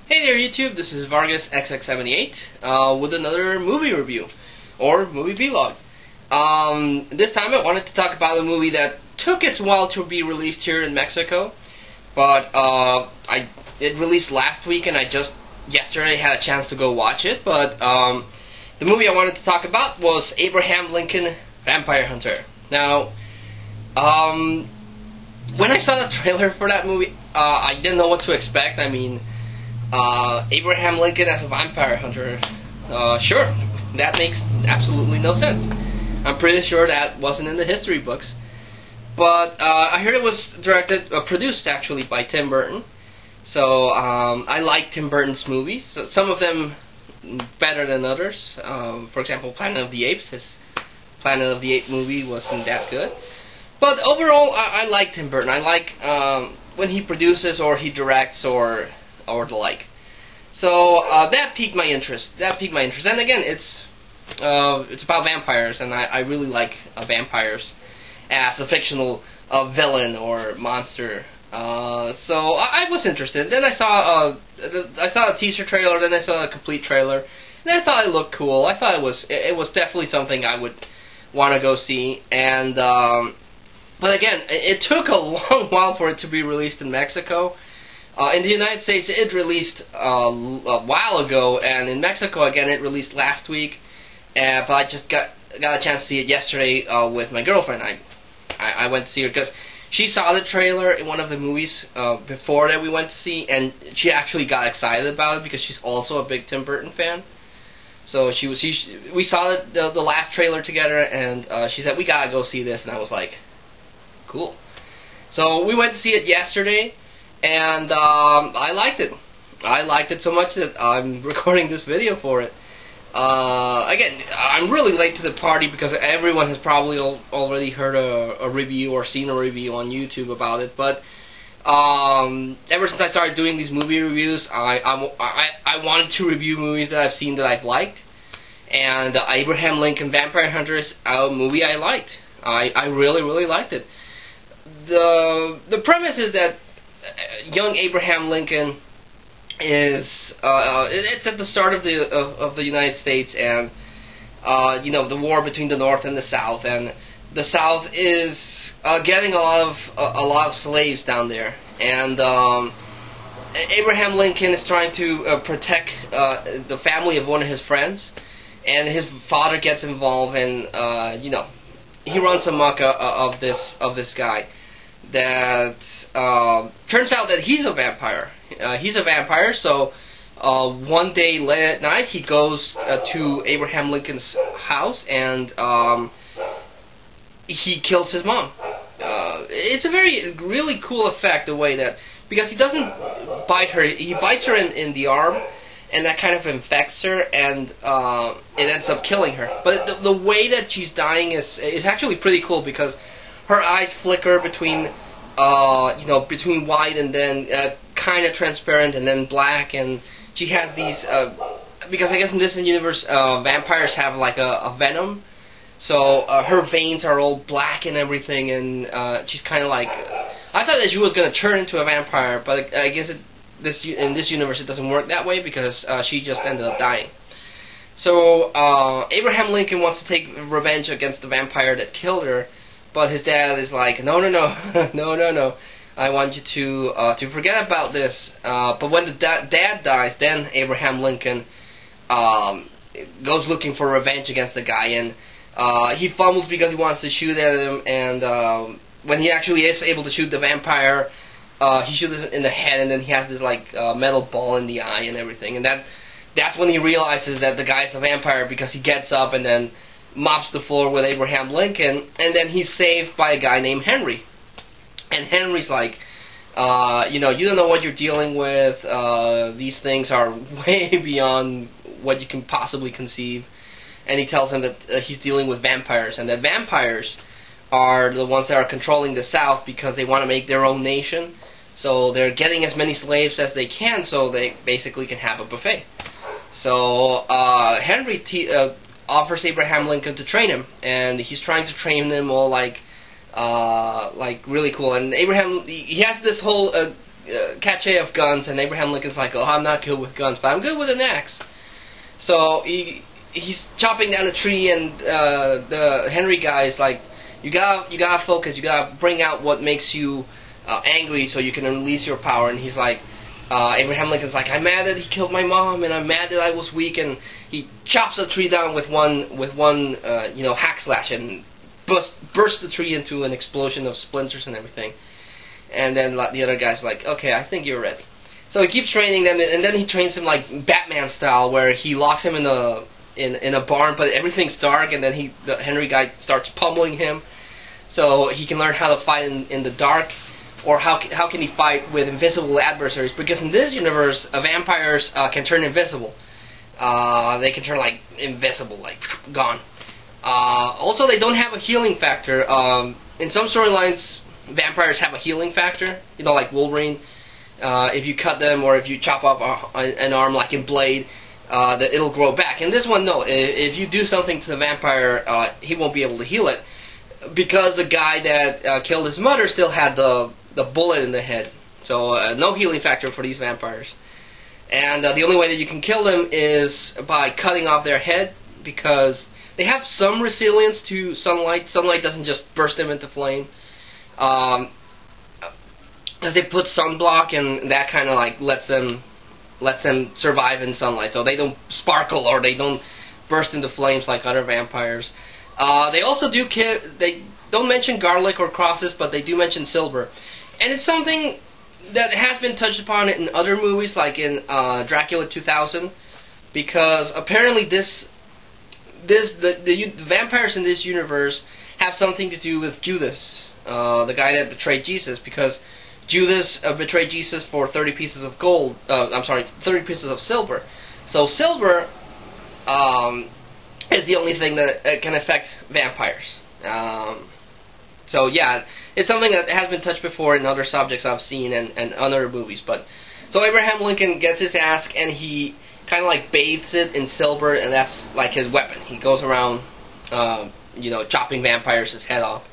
Hey there YouTube, this is Vargas XX78 with another movie review, or movie vlog. This time I wanted to talk about a movie that took its while to be released here in Mexico, but it released last week and I just yesterday had a chance to go watch it, but the movie I wanted to talk about was Abraham Lincoln Vampire Hunter. Now, when I saw the trailer for that movie, I didn't know what to expect. I mean, Abraham Lincoln as a vampire hunter, sure, that makes absolutely no sense. I'm pretty sure that wasn't in the history books. But I heard it was produced actually by Tim Burton. So I like Tim Burton's movies. So some of them better than others. For example, Planet of the Apes. His Planet of the Apes movie wasn't that good. But overall, I like Tim Burton. I like when he produces or he directs or the like. So that piqued my interest. And again, it's about vampires, and I really like vampires as a fictional villain or monster. So I was interested. Then I saw a teaser trailer. Then I saw a complete trailer, and I thought it looked cool. I thought it was definitely something I would want to go see. And but again, it took a long while for it to be released in Mexico. In the United States, it released a while ago, and in Mexico, again, it released last week. But I just got a chance to see it yesterday with my girlfriend. I went to see her because she saw the trailer in one of the movies before that we went to see, and she actually got excited about it because she's also a big Tim Burton fan. So we saw the last trailer together, and she said, "We gotta go see this," and I was like, "Cool." So we went to see it yesterday. And I liked it. I liked it so much that I'm recording this video for it. Again, I'm really late to the party because everyone has probably already heard a review or seen a review on YouTube about it. But ever since I started doing these movie reviews, I wanted to review movies that I've seen that I've liked. And Abraham Lincoln Vampire Hunter is a movie I liked. I really, really liked it. The premise is that young Abraham Lincoln is it's at the start of the United States, and you know, the war between the North and the South, and the South is getting a lot of slaves down there, and Abraham Lincoln is trying to protect the family of one of his friends, and his father gets involved, and you know, he runs amok of this guy. That turns out that he's a vampire. So one day late at night, he goes to Abraham Lincoln's house, and he kills his mom. It's a really cool effect, the way that, because he doesn't bite her, he bites her in the arm, and that kind of infects her, and it ends up killing her. But the way that she's dying is actually pretty cool, because her eyes flicker between, you know, between white and then kind of transparent and then black, and she has these, because I guess in this universe, vampires have like a venom, so her veins are all black and everything, and she's kind of like, I thought that she was going to turn into a vampire, but I guess in this universe it doesn't work that way, because she just ended up dying. So Abraham Lincoln wants to take revenge against the vampire that killed her. But his dad is like, no, I want you to forget about this. But when the dad dies, then Abraham Lincoln goes looking for revenge against the guy, and he fumbles because he wants to shoot at him, and when he actually is able to shoot the vampire, he shoots it in the head, and then he has this like metal ball in the eye and everything, and that's when he realizes that the guy's a vampire, because he gets up and then mops the floor with Abraham Lincoln, and then he's saved by a guy named Henry. And Henry's like, you know, you don't know what you're dealing with, these things are way beyond what you can possibly conceive. And he tells him that he's dealing with vampires, and that vampires are the ones that are controlling the South because they want to make their own nation. So they're getting as many slaves as they can, so they basically can have a buffet. So Henry offers Abraham Lincoln to train him, and he's trying to train him all like really cool. And Abraham, he has this whole cachet of guns, and Abraham Lincoln's like, oh, I'm not good with guns, but I'm good with an axe. So he's chopping down a tree, and the Henry guy is like, you gotta focus, you gotta bring out what makes you angry so you can release your power. And he's like, Abraham Lincoln's like, I'm mad that he killed my mom, and I'm mad that I was weak, and he chops the tree down with one hack slash, and bursts the tree into an explosion of splinters and everything. And then the other guy's like, okay, I think you're ready. So he keeps training them, and then he trains him like Batman style, where he locks him in a barn, but everything's dark, and then the Henry guy starts pummeling him, so he can learn how to fight in the dark, or how can he fight with invisible adversaries? Because in this universe, vampires can turn invisible. They can turn like invisible, like gone. Also, they don't have a healing factor. In some storylines, vampires have a healing factor. You know, like Wolverine. If you cut them or if you chop off an arm, like in Blade, it'll grow back. In this one, no. If you do something to the vampire, he won't be able to heal it, because the guy that killed his mother still had the bullet in the head. So no healing factor for these vampires. And the only way that you can kill them is by cutting off their head, because they have some resilience to sunlight. Sunlight doesn't just burst them into flame. As they put sunblock, and that kind of like lets them survive in sunlight, so they don't sparkle or they don't burst into flames like other vampires. They also they don't mention garlic or crosses, but they do mention silver, and it's something that has been touched upon in other movies, like in Dracula 2000, because apparently the vampires in this universe have something to do with Judas, the guy that betrayed Jesus, because Judas betrayed Jesus for 30 pieces of gold. 30 pieces of silver. So silver is the only thing that can affect vampires. So yeah, it's something that has been touched before in other subjects I've seen and other movies. But so Abraham Lincoln gets his axe, and he kind of like bathes it in silver, and that's like his weapon. He goes around, chopping vampires' head off.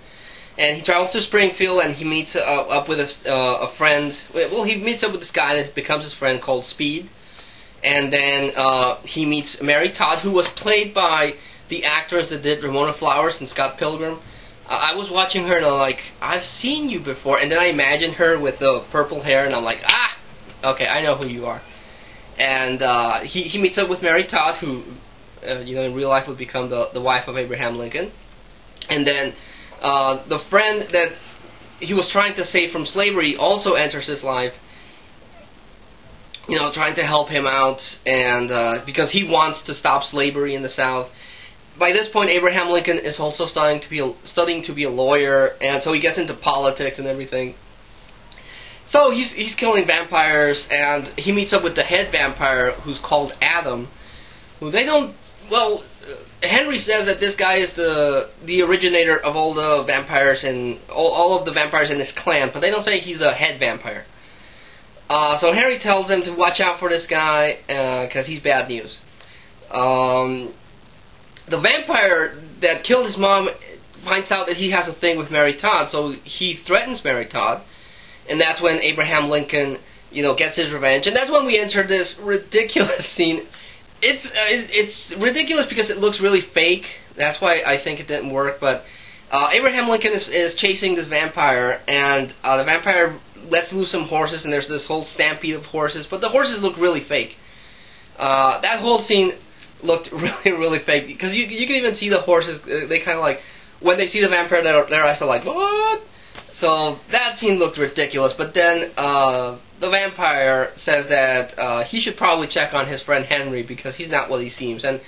And he travels to Springfield, and he meets up with a friend. Well, he meets up with this guy that becomes his friend called Speed. And then he meets Mary Todd, who was played by the actress that did Ramona Flowers and Scott Pilgrim. I was watching her, and I'm like, I've seen you before. And then I imagined her with the purple hair, and I'm like, okay, I know who you are. And he meets up with Mary Todd, who, in real life would become the wife of Abraham Lincoln. And then the friend that he was trying to save from slavery also enters his life, trying to help him out, and because he wants to stop slavery in the South. By this point, Abraham Lincoln is also studying to be a lawyer, and so he gets into politics and everything. So he's killing vampires, and he meets up with the head vampire, who's called Adam, who they don't. Well, Henry says that this guy is the originator of all the vampires and all of the vampires in his clan, but they don't say he's the head vampire. So Henry tells him to watch out for this guy, because he's bad news. The vampire that killed his mom finds out that he has a thing with Mary Todd, so he threatens Mary Todd, and that's when Abraham Lincoln, gets his revenge, and that's when we enter this ridiculous scene. It's ridiculous because it looks really fake. That's why I think it didn't work. But Abraham Lincoln is chasing this vampire, and the vampire lets loose some horses, and there's this whole stampede of horses. But the horses look really fake. That whole scene looked really, really fake, because you can even see the horses. They kind of like, when they see the vampire, their eyes are like, what? So that scene looked ridiculous. But then the vampire says that he should probably check on his friend Henry, because he's not what he seems. And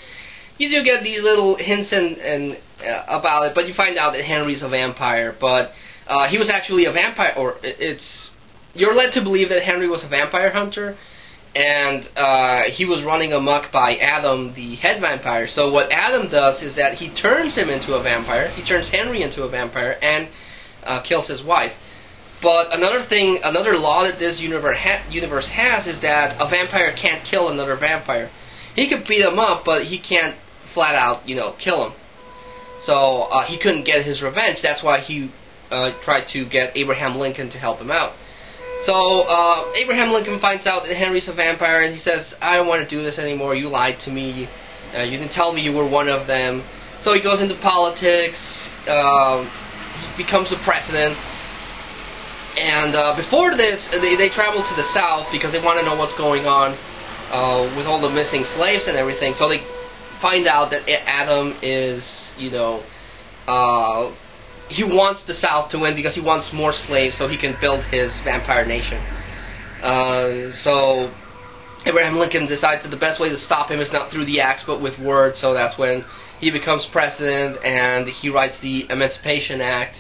you do get these little hints and about it, but you find out that Henry's a vampire. But he was actually a vampire, or you're led to believe that Henry was a vampire hunter, and he was running amok by Adam, the head vampire. So what Adam does is that he turns him into a vampire. He turns Henry into a vampire and kills his wife. But another law that this universe has is that a vampire can't kill another vampire. He could beat him up, but he can't flat out, kill him. So he couldn't get his revenge. That's why he tried to get Abraham Lincoln to help him out. So Abraham Lincoln finds out that Henry's a vampire, and he says, "I don't want to do this anymore. You lied to me. You didn't tell me you were one of them." So he goes into politics. He becomes the president. And before this, they travel to the south because they want to know what's going on with all the missing slaves and everything. So they find out that Adam is, you know, he wants the South to win because he wants more slaves so he can build his vampire nation. So Abraham Lincoln decides that the best way to stop him is not through the axe but with words. So that's when he becomes president, and he writes the Emancipation Act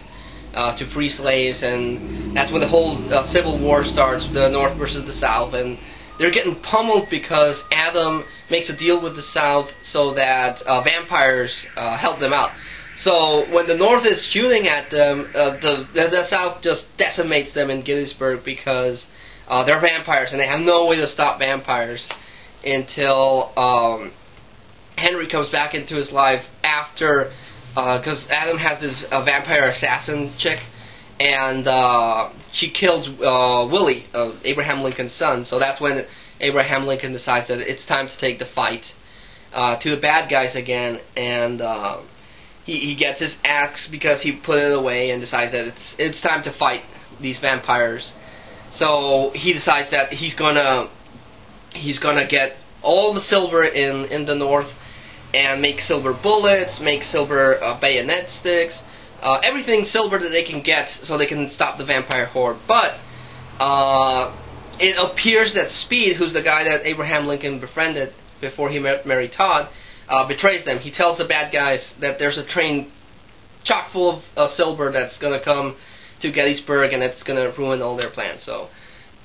to free slaves, and that's when the whole Civil War starts, the North versus the South, and they're getting pummeled because Adam makes a deal with the South so that vampires help them out. So when the North is shooting at them, the South just decimates them in Gettysburg because they're vampires, and they have no way to stop vampires until Henry comes back into his life after, because Adam has this vampire assassin chick, and she kills Willie, Abraham Lincoln's son. So that's when Abraham Lincoln decides that it's time to take the fight to the bad guys again, and he gets his axe because he put it away and decides that it's time to fight these vampires. So he decides that he's gonna get all the silver in the North and make silver bullets, make silver bayonet sticks, everything silver that they can get so they can stop the vampire horde. But it appears that Speed, who's the guy that Abraham Lincoln befriended before he married Todd, betrays them. He tells the bad guys that there's a train chock full of silver that's going to come to Gettysburg, and it's going to ruin all their plans. So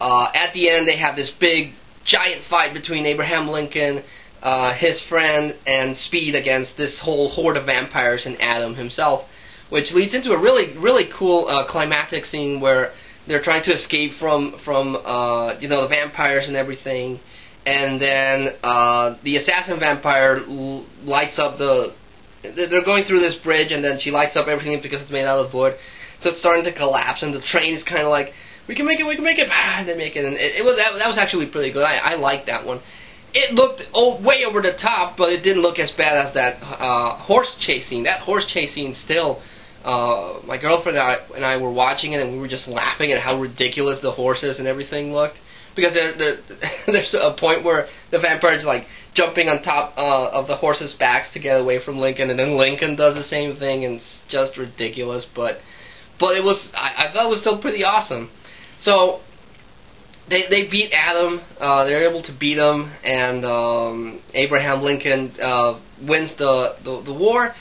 at the end, they have this big, giant fight between Abraham Lincoln, his friend, and Speed against this whole horde of vampires and Adam himself, which leads into a really, really cool climactic scene where they're trying to escape from you know, the vampires and everything. And then the assassin vampire lights up they're going through this bridge, and then she lights up everything because it's made out of wood. So it's starting to collapse, and the train is kind of like, we can make it, and they make it. And that was actually pretty good. I liked that one. It looked way over the top, but it didn't look as bad as that horse chasing. That horse chasing still, my girlfriend and I were watching it, and we were just laughing at how ridiculous the horses and everything looked. Because there's a point where the vampire is like jumping on top of the horses' backs to get away from Lincoln, and then Lincoln does the same thing, and it's just ridiculous. But it was, I thought it was still pretty awesome. So they beat Adam. They're able to beat him, and Abraham Lincoln wins the war.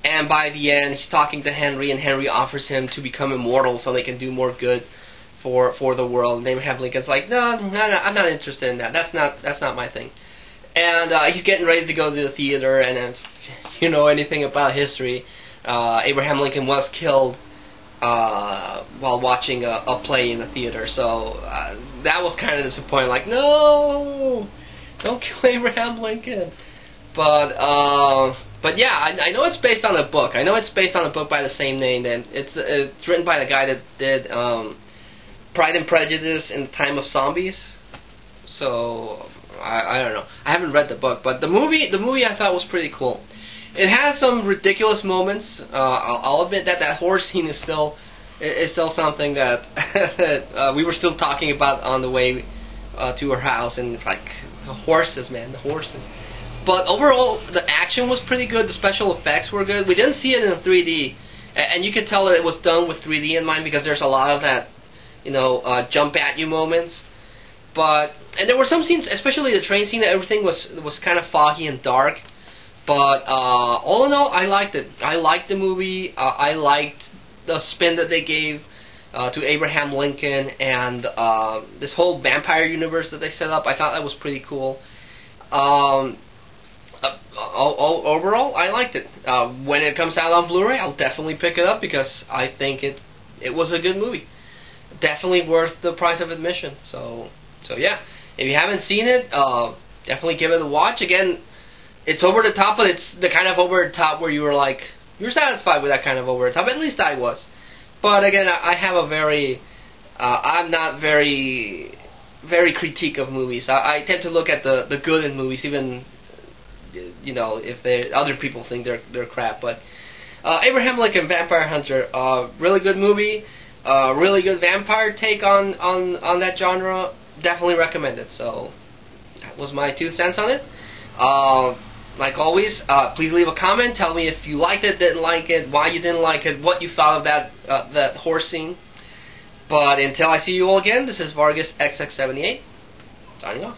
And by the end, he's talking to Henry, and Henry offers him to become immortal so they can do more good for the world. And Abraham Lincoln's like, no, I'm not interested in that. That's not my thing. And he's getting ready to go to the theater, and if you know anything about history, Abraham Lincoln was killed while watching a play in the theater. So that was kind of disappointing. Like, no, don't kill Abraham Lincoln. But yeah, I know it's based on a book. I know it's based on a book by the same name, and it's written by the guy that did Pride and Prejudice in the Time of Zombies. So I don't know. I haven't read the book, but the movie I thought was pretty cool. It has some ridiculous moments. I'll admit that horse scene is still something that we were still talking about on the way to our house, and it's like the horses, man, the horses. But overall, the action was pretty good. The special effects were good. We didn't see it in 3D, and you could tell that it was done with 3D in mind because there's a lot of that, you know, jump at you moments. And there were some scenes, especially the train scene, that everything was kind of foggy and dark. But all in all, I liked it. I liked the movie. I liked the spin that they gave to Abraham Lincoln and this whole vampire universe that they set up. I thought that was pretty cool. Overall, I liked it. When it comes out on Blu-ray, I'll definitely pick it up because I think it was a good movie. Definitely worth the price of admission. So yeah, if you haven't seen it, definitely give it a watch. Again, it's over the top, but it's the kind of over the top where you're satisfied with that kind of over the top. At least I was. But again, I have a very I'm not very critique of movies. I tend to look at the good in movies, even if other people think they're crap. But Abraham Lincoln Vampire Hunter, really good movie, really good vampire take on that genre. Definitely recommend it. So that was my 2 cents on it. Like always, please leave a comment. Tell me if you liked it, didn't like it, why you didn't like it, what you thought of that horse scene. But until I see you all again, this is Vargas XX78, signing off.